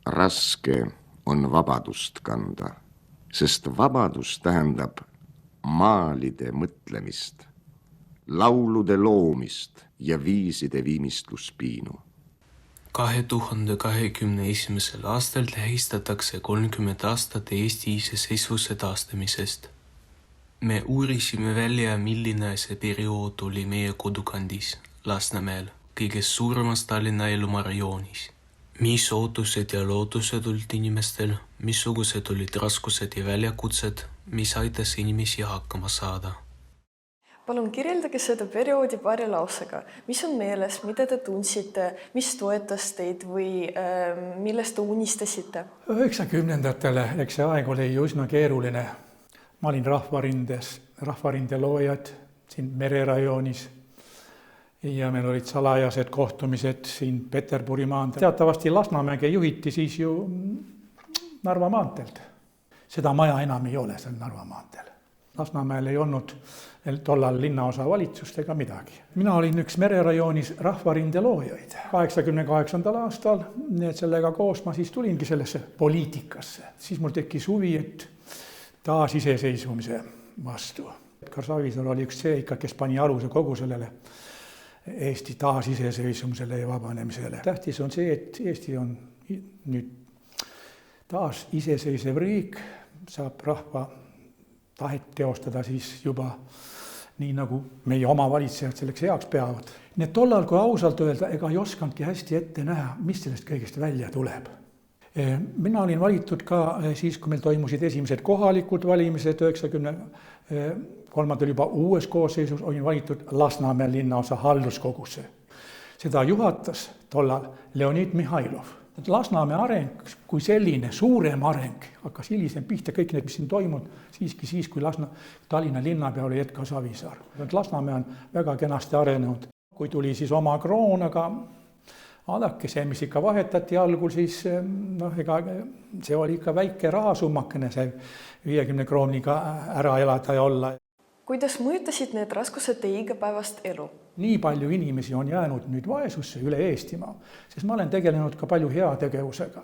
Raske on vabadust kanda, sest vabadus tähendab maalide mõtlemist, laulude loomist ja viiside viimistluspiinu. 2021. aastal tähistatakse 30 aastat Eesti iseseisvuse taastamisest. Me uurisime välja, milline see periood oli meie kodukandis, Lasnamäel, kõigest suuremas Tallinna Elumaa rajoonis. Mis ootused ja lootused olid inimestel, missugused olid raskused ja väljakutsed, mis aitas inimesi hakkama saada. Palun kirjeldage seda perioodi paari lausega. Mis on meeles, mida te tundsite, mis toetas teid või millest te unistasite? 90-ndatele, eks see aeg oli üsna keeruline. Ma olin rahvarinde loojad siin mererajoonis ja meil olid salajased kohtumised siin Peterburi maanteel. Teatavasti Lasnamäge juhiti siis ju Narva maanteelt. Seda maja enam ei ole seal Narva maanteel. Lasnamäel ei olnud tollal linnaosa valitsust ega midagi. Mina olin üks mererajoonis rahvarinde loojaid. 88. aastal, et sellega koos ma siis tulingi sellesse poliitikasse. Siis mul tekkis huvi, et taas iseseisvumise vastu. Edgar Savisaar oli üks see ikka, kes pani aluse kogu sellele Eesti taasiseseisvumisele ja vabanemisele. Tähtis on see, et Eesti on nüüd taas iseseisev riik, saab rahva tahet teostada siis juba nii, nagu meie oma valitsejad selleks heaks peavad. Nii et tollal, kui ausalt öelda, ega ei oskanudki hästi ette näha, mis sellest kõigest välja tuleb. Mina olin valitud ka siis, kui meil toimusid esimesed kohalikud valimised 93. juba uues koosseisus, olin valitud Lasnamäe linnaosa halduskogusse. Seda juhatas tollal Leonid Mihhailov. Lasnamäe areng kui selline suurem areng hakkas hilisem pihta kõik need, mis siin toimunud, siiski siis, kui Tallinna linnapea oli Edgar Savisaar. Lasnamäe on väga kenasti arenenud. Kui tuli siis oma kroon, aga vaadake see, mis ikka vahetati algul, siis see oli ikka väike rahasummakene see 50 krooniga ära elada ja olla. Kuidas mõjutasid need raskused teie igapäevast elu? Nii palju inimesi on jäänud nüüd vaesusse üle Eestimaa, sest ma olen tegelenud ka palju heategevusega.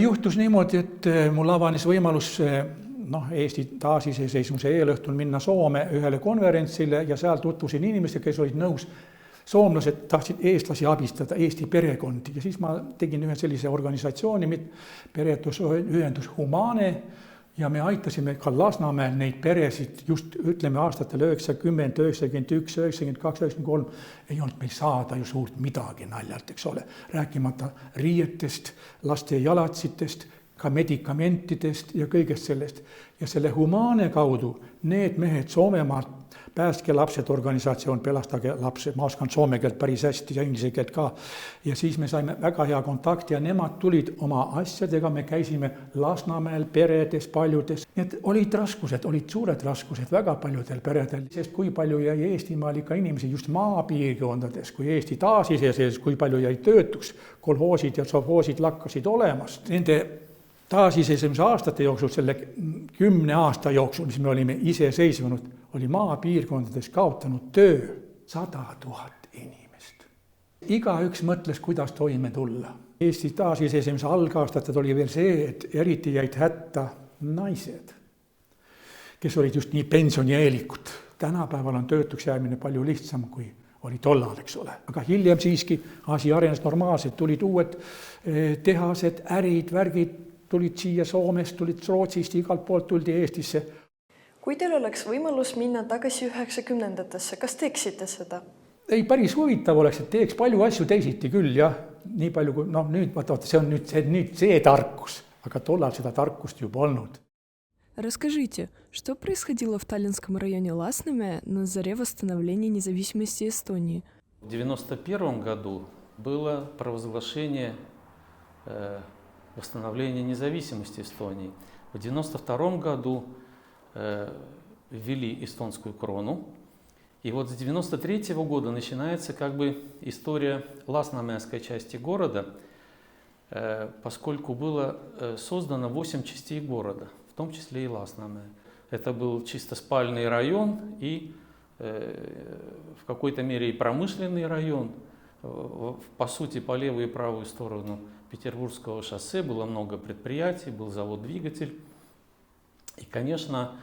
Juhtus niimoodi, et mul avanes võimalus Eesti taasiseseisvumise eelõhtul minna Soome ühele konverentsile ja seal tutvusin inimestega, kes olid nõus. Soomlased tahtsid eestlasi abistada, Eesti perekondi ja siis ma tegin ühe sellise organisatsiooni, peretusühendus Humane ja me aitasime ka Lasnamäel neid peresid just ütleme aastatel 90, 91, 92, 93 ei olnud meil saada ju suurt midagi naljalt, eks ole. Rääkimata riietest, laste jalatsitest, ka medikamentidest ja kõigest sellest. Ja selle Humane kaudu need mehed Soomemaalt, Päästke lapsed organisatsioon, Pelastage lapsed, ma oskan soome keelt päris hästi ja inglise keelt ka. Ja siis me saime väga hea kontakti ja nemad tulid oma asjadega, me käisime Lasnamäel, peredes, paljudes. Need olid raskused, olid suured raskused väga paljudel peredel, sest kui palju jäi Eestimaal ikka inimesi just maapiirkondades, kui Eesti taasiseseisvus, kui palju jäi töötuks, kolhoosid ja sovhoosid lakkasid olemast. Nende taasiseseisvumise aastate jooksul, selle 10 aasta jooksul, mis me olime iseseisvunud, oli maapiirkondades kaotanud töö 100 000 inimest. Igaüks mõtles, kuidas toime tulla. Eesti taasiseseisvumise algaastatel oli veel see, et eriti jäid hätta naised, kes olid just nii pensionieelikud. Tänapäeval on töötuks jäämine palju lihtsam kui oli tollal, eks ole. Aga hiljem siiski asi arenes normaalselt, tulid uued tehased, ärid, värgid, tulid siia Soomest, tulid Rootsist, igalt poolt tuldi Eestisse. Kui teil oleks võimalus minna tagasi 90-ndatesse, kas teeksite seda? Ei, päris huvitav oleks, et teeks palju asju teisiti küll, jah. Nii palju kui, nüüd, see on nüüd see tarkus, aga tollal seda tarkust juba olnud. Расскажите, что происходило в Таллинском районе Ласнаmäe на заре восстановления независимости Эстонии? В 1991 году было провозглашение восстановления независимости Эстонии. В 1992 году ввели эстонскую крону. И вот с 1993 года начинается как бы история Ласнаmäeской части города, поскольку было создано 8 частей города, в том числе и Lasnamäe. это был чисто спальный район и в какой-то мере и промышленный район. По сути, по левую и правую сторону Петербургского шоссе было много предприятий, был завод-двигатель. И, конечно,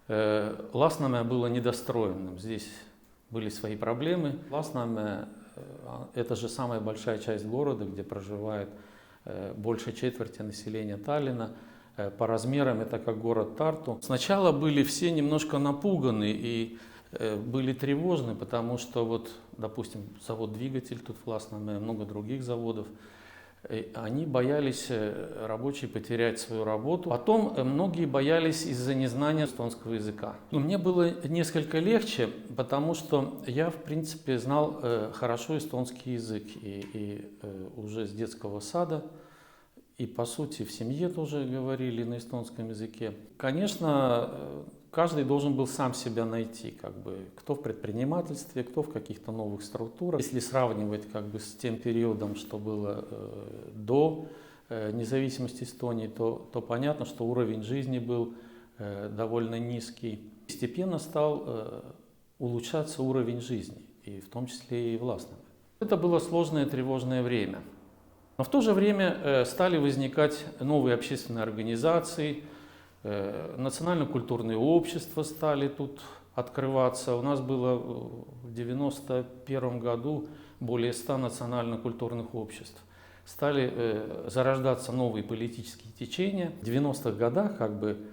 Ласнаме было недостроенным. Здесь были свои проблемы. Ласнаме – это же самая большая часть города, где проживает больше четверти населения Таллина. По размерам это как город Тарту. Сначала были все немножко напуганы и были тревожны, потому что, вот, допустим, завод-двигатель тут в Ласнаме, много других заводов, они боялись, рабочие, потерять свою работу. Потом многие боялись из-за незнания эстонского языка. Но мне было несколько легче, потому что я, в принципе, знал хорошо эстонский язык и уже с детского сада. И, по сути, в семье тоже говорили на эстонском языке. Конечно, каждый должен был сам себя найти, как бы, кто в предпринимательстве, кто в каких-то новых структурах. Если сравнивать как бы, с тем периодом, что было до независимости Эстонии, то понятно, что уровень жизни был довольно низкий. Постепенно стал улучшаться уровень жизни, и в том числе и в Ласнаме. Это было сложное тревожное время. Но в то же время стали возникать новые общественные организации, национально-культурные общества стали тут открываться. У нас было в 1991 году более 100 национально-культурных обществ. Стали зарождаться новые политические течения. В 90-х годах как бы,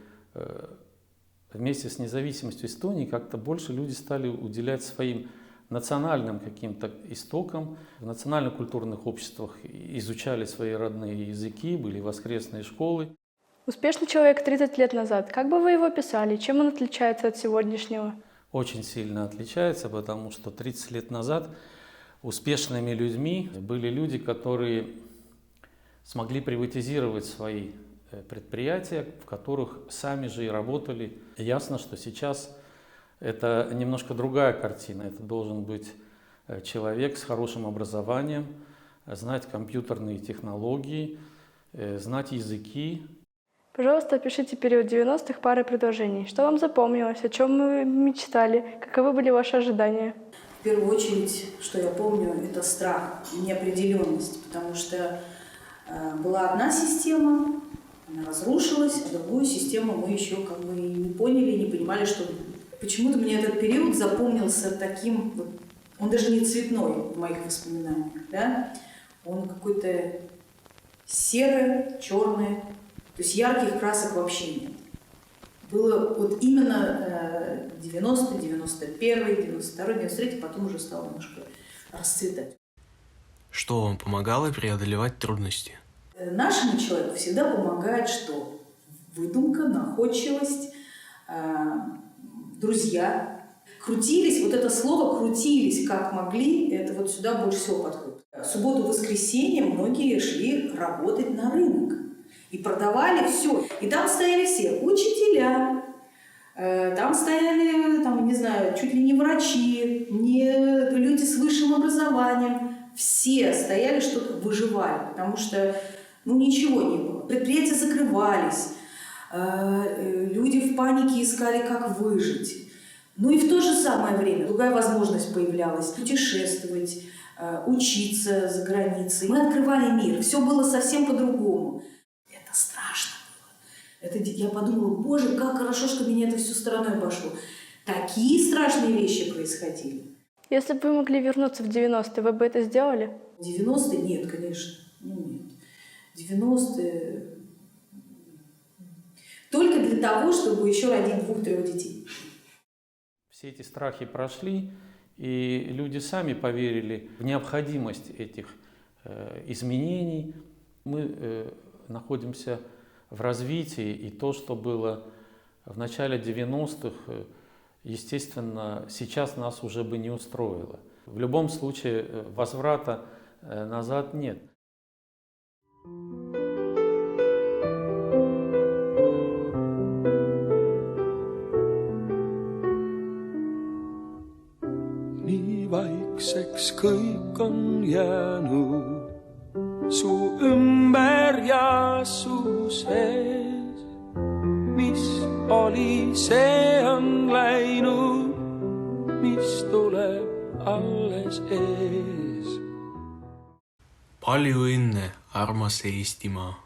вместе с независимостью Эстонии как-то больше люди стали уделять своим национальным каким-то истокам. В национально-культурных обществах изучали свои родные языки, были воскресные школы. Успешный человек 30 лет назад. Как бы вы его описали? Чем он отличается от сегодняшнего? Очень сильно отличается, потому что 30 лет назад успешными людьми были люди, которые смогли приватизировать свои предприятия, в которых сами же и работали. Ясно, что сейчас это немножко другая картина. Это должен быть человек с хорошим образованием, знать компьютерные технологии, знать языки. Пожалуйста, опишите период 90-х парой предложений. Что вам запомнилось, о чем вы мечтали, каковы были ваши ожидания? В первую очередь, что я помню, это страх, неопределенность, потому что была одна система, она разрушилась, а другую систему мы еще как бы не поняли, не понимали, что почему-то мне этот период запомнился таким, он даже не цветной в моих воспоминаниях, да? Он какой-то серый, черный, то есть ярких красок вообще нет. Было вот именно 90-й, 91-й, 92-й, 93-й, потом уже стало немножко расцветать. Что вам помогало преодолевать трудности? Нашему человеку всегда помогает что? Выдумка, находчивость, друзья. Крутились, вот это слово «крутились» как могли, это вот сюда больше всего подходит. В субботу-воскресенье многие шли работать на рынок. И продавали все. И там стояли все учителя, там стояли, там, не знаю, чуть ли не врачи, не люди с высшим образованием. Все стояли, что-то выживали, потому что ничего не было. Предприятия закрывались, люди в панике искали, как выжить. И в то же самое время другая возможность появлялась – путешествовать, учиться за границей. Мы открывали мир, все было совсем по-другому. Это страшно было. Я подумала, боже, как хорошо, что меня это все стороной обошло. Такие страшные вещи происходили. Если бы вы могли вернуться в 90-е, вы бы это сделали? 90-е? Нет, конечно. Нет. 90-е... Только для того, чтобы еще родить 2-3 детей. Все эти страхи прошли, и люди сами поверили в необходимость этих изменений. Мы находимся в развитии, и то, что было в начале 90-х, естественно, сейчас нас уже бы не устроило. В любом случае возврата назад нет. Nii vaikseks kõik on jäänud su ümber ja su sees, mis oli, see on läinud, mis tuleb alles ees. Palju õnne, armas Eestimaa!